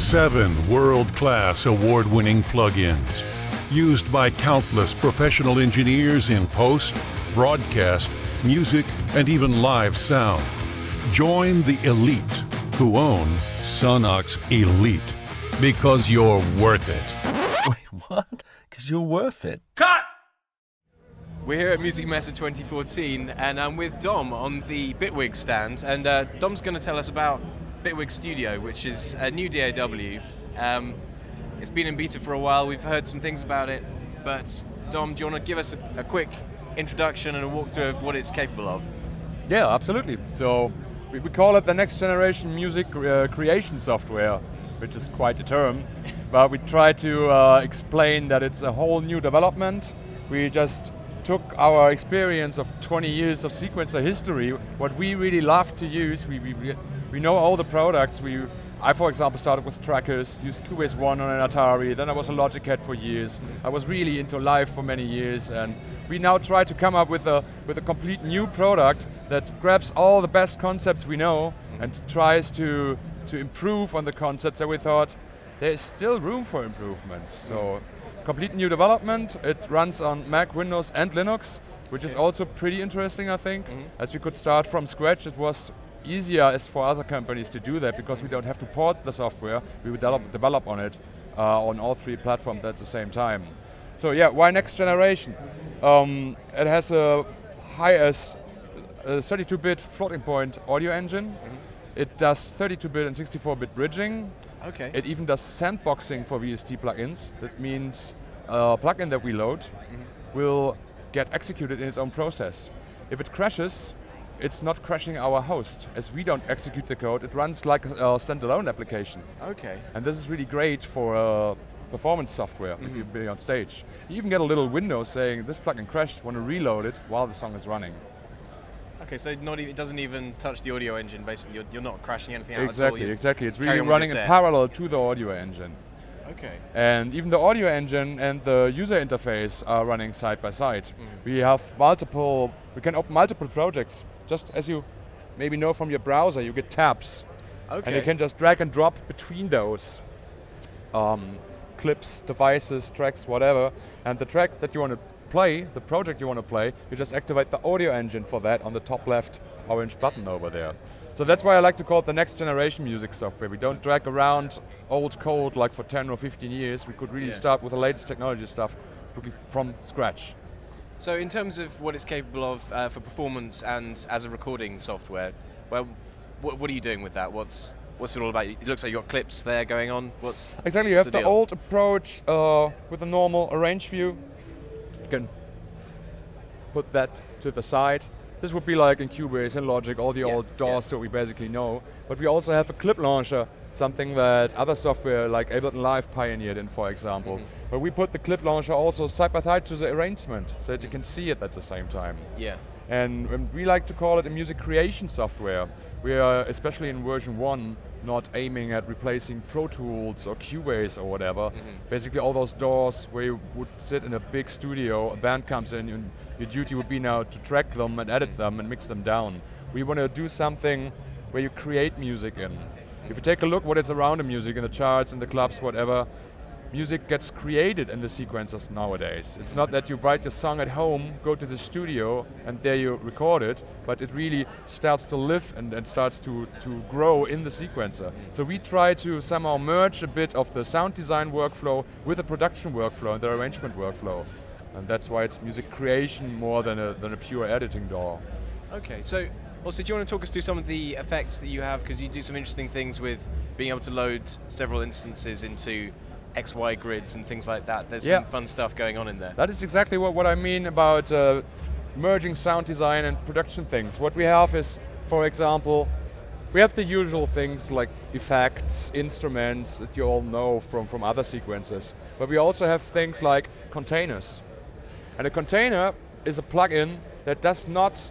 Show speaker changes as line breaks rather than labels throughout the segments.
7 world-class award-winning plugins used by countless professional engineers in post, broadcast, music, and even live sound. Join the elite who own Sonox Elite because you're worth it.
Wait, what? Because you're worth it?
Cut! We're here at Musikmesse 2014 and I'm with Dom on the Bitwig stand, and Dom's going to tell us about Bitwig Studio, which is a new DAW. It's been in beta for a while, we've heard some things about it, but Dom, do you want to give us a quick introduction and a walkthrough of what it's capable of?
Yeah, absolutely. So we call it the next generation music creation software, which is quite a term, but we try to explain that it's a whole new development. We just took our experience of 20 years of sequencer history, what we really love to use. We know all the products. I, for example, started with trackers, used Cubase 1 on an Atari, then I was a Logic head for years. I was really into live for many years, and we now try to come up with a complete new product that grabs all the best concepts we know and tries to improve on the concepts that we thought there's still room for improvement. So, complete new development. It runs on Mac, Windows, and Linux, which is also pretty interesting, I think. As we could start from scratch, it was easier as for other companies to do that because we don't have to port the software. We would develop on it on all 3 platforms at the same time. So yeah, why next generation? It has a highest 32-bit floating point audio engine. It does 32-bit and 64-bit bridging.
Okay.
It even does sandboxing for VST plugins. This means a plugin that we load will get executed in its own process. If it crashes, it's not crashing our host. As we don't execute the code, it runs like a standalone application.
Okay.
And this is really great for performance software if you be on stage. You even get a little window saying, this plugin crashed, want to reload it while the song is running.
Okay, so it doesn't even touch the audio engine, basically. You're not crashing anything out
Exactly,
at all.
exactly. It's really running in parallel to the audio engine.
Okay.
And even the audio engine and the user interface are running side by side. We have we can open multiple projects. Just as you maybe know from your browser, you get tabs.
Okay.
And you can just drag and drop between those clips, devices, tracks, whatever. And the track that you want to play, the project you want to play, you just activate the audio engine for that on the top left orange button over there. So that's why I like to call it the next generation music software. We don't drag around old code like for 10 or 15 years. We could really start with the latest technology stuff from scratch.
So in terms of what it's capable of for performance and as a recording software, well, what are you doing with that? What's it all about? It looks like you've got clips there going on.
Exactly, you have the old approach with a normal arrange view. You can put that to the side. This would be like in Cubase and Logic, all the old DAWs that we basically know. But we also have a clip launcher, something that other software like Ableton Live pioneered in, for example. But we put the clip launcher also side by side to the arrangement so that you can see it at the same time.
Yeah.
And we like to call it a music creation software. We are, especially in version 1, not aiming at replacing Pro Tools or Cubase or whatever. Basically all those DAWs where you would sit in a big studio, a band comes in, and your duty would be now to track them and edit them and mix them down. We want to do something where you create music in. If you take a look what is around the music, in the charts, in the clubs, whatever, music gets created in the sequencers nowadays. It's not that you write your song at home, go to the studio, and there you record it, but it really starts to live and starts to grow in the sequencer. So we try to somehow merge a bit of the sound design workflow with the production workflow and the arrangement workflow. And that's why it's music creation more than a pure editing DAW.
Okay, so also, do you want to talk us through some of the effects that you have? Because you do some interesting things with being able to load several instances into XY grids and things like that. There's some fun stuff going on in there.
That is exactly what I mean about merging sound design and production things. What we have is, for example, we have the usual things like effects, instruments that you all know from other sequences. But we also have things like containers. And a container is a plugin that does not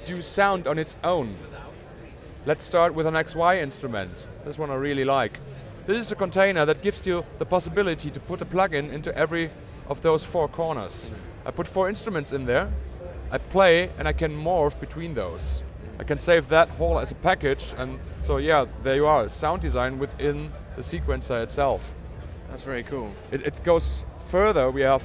do sound on its own. Let's start with an XY instrument. This one I really like. This is a container that gives you the possibility to put a plugin into every of those 4 corners. I put 4 instruments in there, I play, and I can morph between those. I can save that whole as a package, and so yeah, there you are, sound design within the sequencer itself.
That's very cool.
It goes further. We have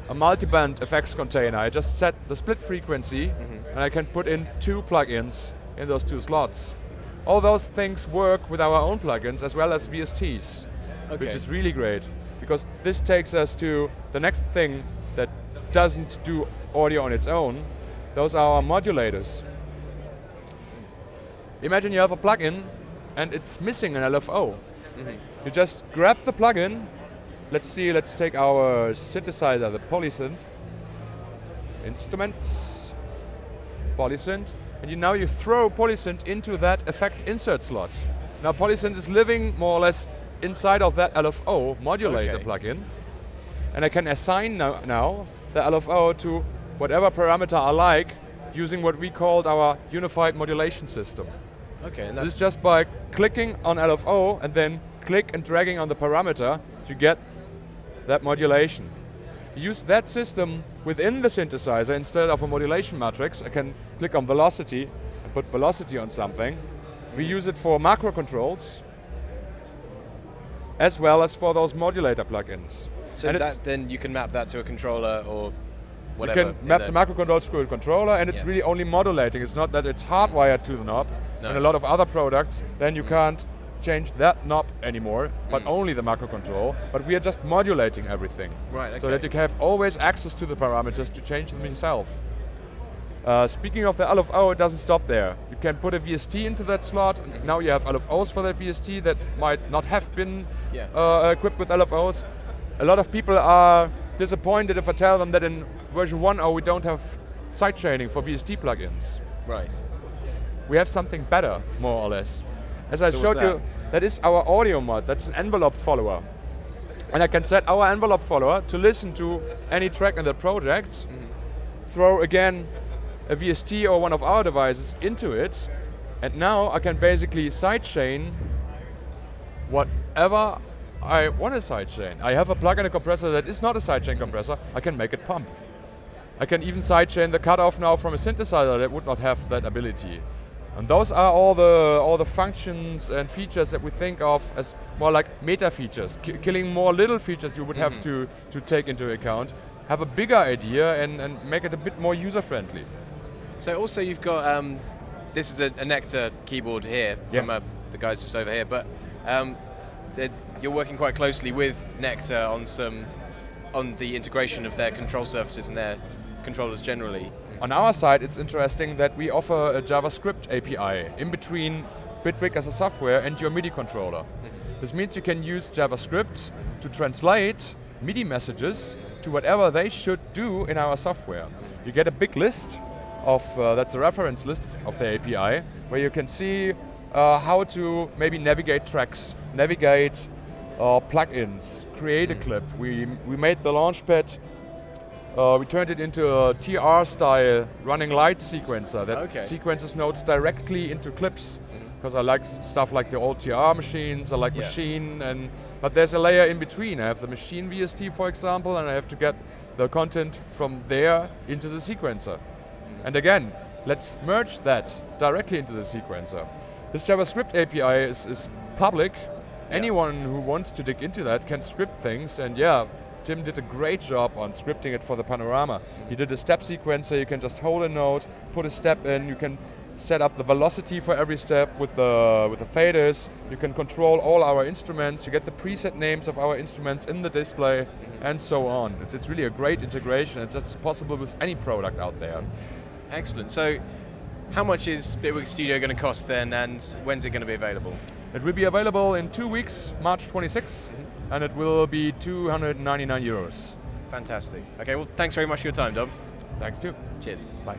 a multi-band effects container. I just set the split frequency, and I can put in 2 plugins in those 2 slots. All those things work with our own plugins as well as VSTs, which is really great, because this takes us to the next thing that doesn't do audio on its own. Those are our modulators. Imagine you have a plugin and it's missing an LFO. You just grab the plugin. Let's take our synthesizer, the polysynth. Instruments, polysynth, and now you throw polysynth into that effect insert slot. Now polysynth is living more or less inside of that LFO modulator plugin, and I can assign now the LFO to whatever parameter I like using what we called our unified modulation system.
Okay, and
this is just by clicking on LFO and then click and dragging on the parameter to get that modulation. Use that system within the synthesizer instead of a modulation matrix. I can click on velocity and put velocity on something. We use it for macro controls as well as for those modulator plugins.
So then you can map that to a controller or whatever.
You can map the macro controls to a controller, and it's really only modulating. It's not that it's hardwired to the knob.
No.
In a lot of other products, then you can't change that knob anymore, but only the macro control. But we are just modulating everything.
Right, okay.
So that you can have always access to the parameters to change them yourself. Speaking of the LFO, it doesn't stop there. You can put a VST into that slot. Now you have LFOs for that VST that might not have been equipped with LFOs. A lot of people are disappointed if I tell them that in version 1.0 we don't have sidechaining for VST plugins.
Right.
We have something better, more or less. As I showed you, that is our audio mod. That's an envelope follower. And I can set our envelope follower to listen to any track in the project, throw again a VST or one of our devices into it, and now I can basically sidechain whatever I want to sidechain. I have a plug-in compressor that is not a sidechain compressor. I can make it pump. I can even sidechain the cutoff now from a synthesizer that would not have that ability. And those are all the functions and features that we think of as more like meta features, killing more little features you would have to take into account, have a bigger idea and make it a bit more user-friendly.
So also you've got, this is a Nectar keyboard here from the guys just over here, but you're working quite closely with Nectar on the integration of their control surfaces and their controllers generally.
On our side, it's interesting that we offer a JavaScript API in between Bitwig as a software and your MIDI controller. This means you can use JavaScript to translate MIDI messages to whatever they should do in our software. You get a big list of, that's a reference list of the API, where you can see how to maybe navigate tracks, navigate plugins, create a clip. We made the Launchpad. We turned it into a TR-style running light sequencer that sequences notes directly into clips. Because I like stuff like the old TR machines, I like machine, but there's a layer in between. I have the machine VST, for example, and I have to get the content from there into the sequencer. And again, let's merge that directly into the sequencer. This JavaScript API is public. Anyone who wants to dig into that can script things, and Tim did a great job on scripting it for the panorama. He did a step sequencer. You can just hold a note, put a step in. You can set up the velocity for every step with the faders. You can control all our instruments. You get the preset names of our instruments in the display, and so on. It's really a great integration. It's just possible with any product out there.
Excellent. So, how much is Bitwig Studio going to cost then, and when's it going to be available?
It will be available in 2 weeks, March 26th. And it will be 299 euros.
Fantastic. Okay, well, thanks very much for your time, Dom.
Thanks too.
Cheers.
Bye.